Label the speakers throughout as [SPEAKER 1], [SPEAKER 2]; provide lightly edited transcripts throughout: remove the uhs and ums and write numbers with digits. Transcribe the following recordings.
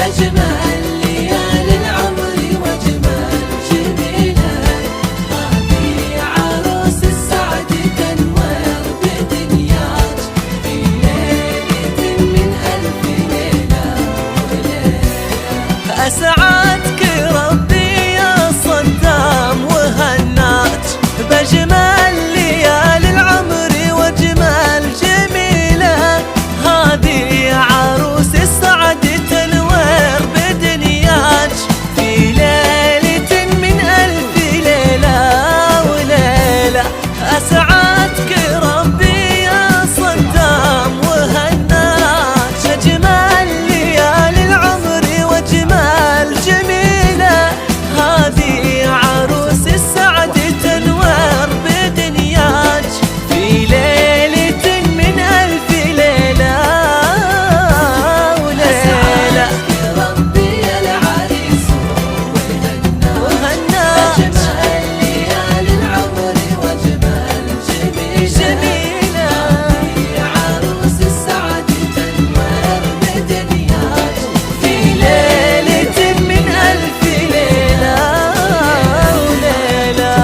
[SPEAKER 1] أجمل ليالي العمر وأجمل جميلة. هذه عروس السعد تنور بدنياك في ليلة من ألف ليلة وليلة. أسعدك ربي يا صدام وهناك بأجمل ليالي العمر وأجمل جميلة. هذه عروس السعد تنور بدنياك في ليلة من ألف ليلة وليلة. أسعدك ربي يا صدام وهناك أجمل ليالي العمر وأجمل جميلة. هذه عروس السعد تنور بدنياك في ليلة من ألف ليلة وليلة. ربي العريس وهناك أجمل ليالي العمر وأجمل جميلة. هذه عروس السعد تنور بدنياك في ليلة من ألف ليلة وليلة.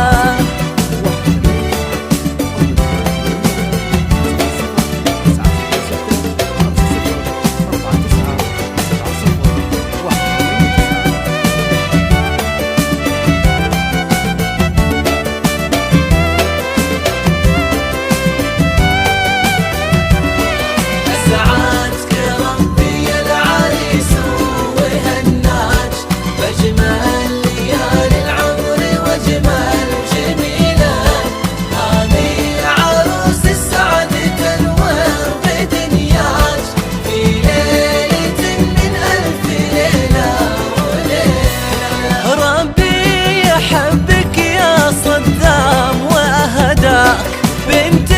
[SPEAKER 1] أسعدك ربي العريس وهناك بأجمل ليالي العمر وأجمل جميلة. هذه عروس السعد تنور بدنياك في ليلة من ألف ليلة وليلة. ربي يحبك يا صدام وأهداك بنت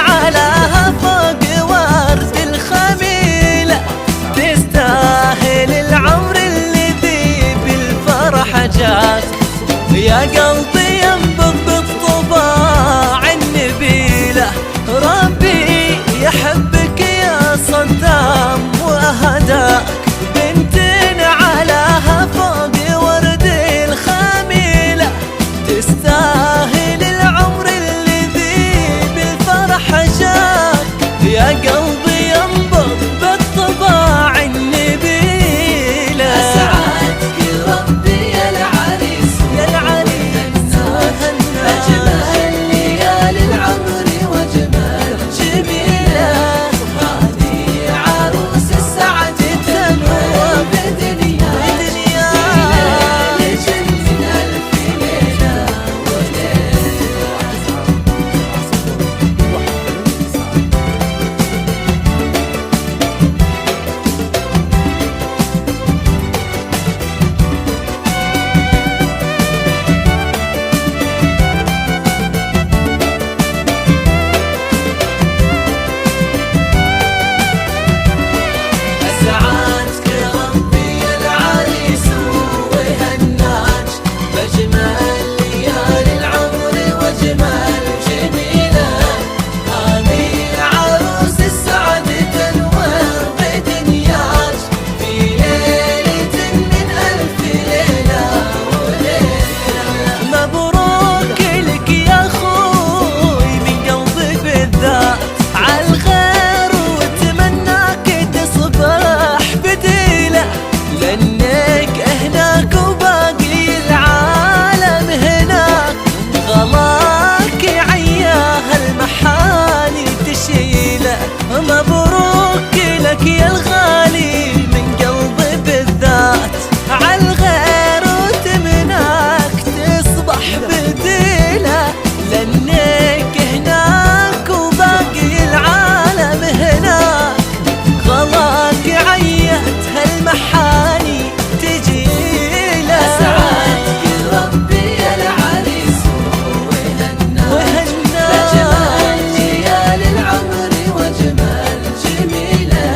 [SPEAKER 1] علىها فوق ورد الخميلة. تستاهل العمر الذي بالفرح جاك يا قلبي ينبض بالطباع النبيلة. ربي يحبك يا صدام وأهداك بنت علىها فوق ورد الخميلة. تستاهل العمر الذي بالفرح جاك يا قلبي ينبض بالطباع النبيلة. أسعدك ربي العريس وهناك أجمل ليالي العمر وأجمل جميلة. هذه عروس السعد تنور بدنياك في ليلة من ألف ليلة وليلة. أسعدك ربي العريس وهناك بأجمل ليالي العمر وأجمل جميلة. هذه عروس السعد تنور بدنياك في ليلة من ألف ليلة وليلة. مبروك لك يا أخوي من قلبي بالذات عالخير واتمناك تصبح بديلة. لأنك هناك وباقي العالم هناك غلاك عياها المحاني تشيله. مبروك لك يا الغالي من قلبي بالذات عالغير وتمناك تصبح بديلة. لأنك هناك وباقي العالم هناك غلاك عيت هالمحاني تجيله. أسعدك ربي العريس وهناك أجمل ليالي العمر وأجمل جميلة.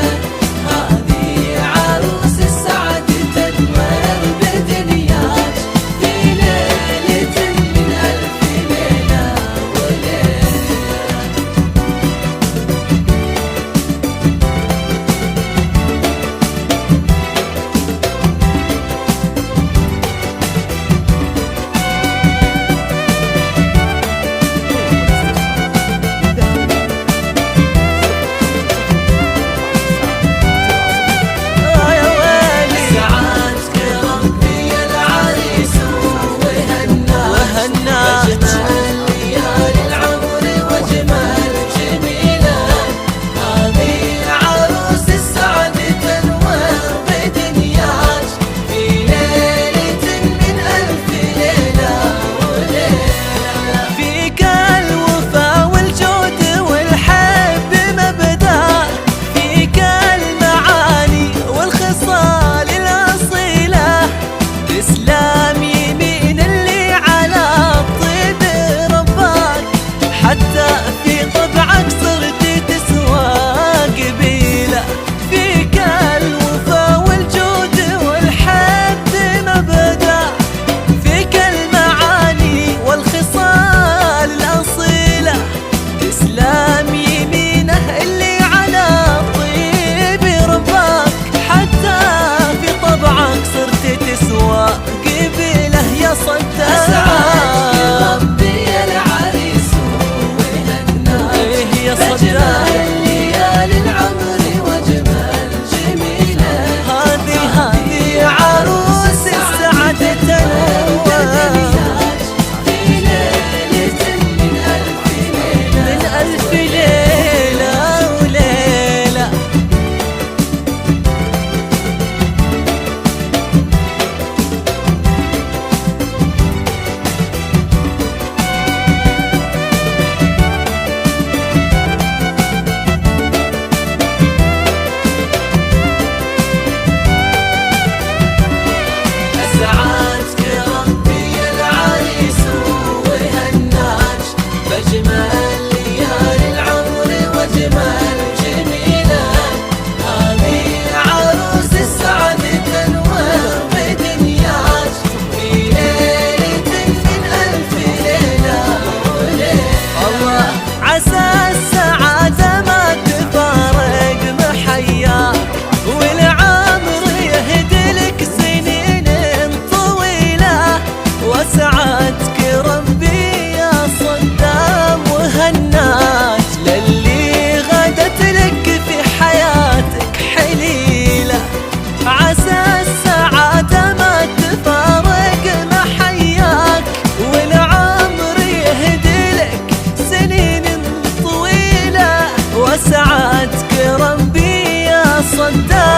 [SPEAKER 1] صدق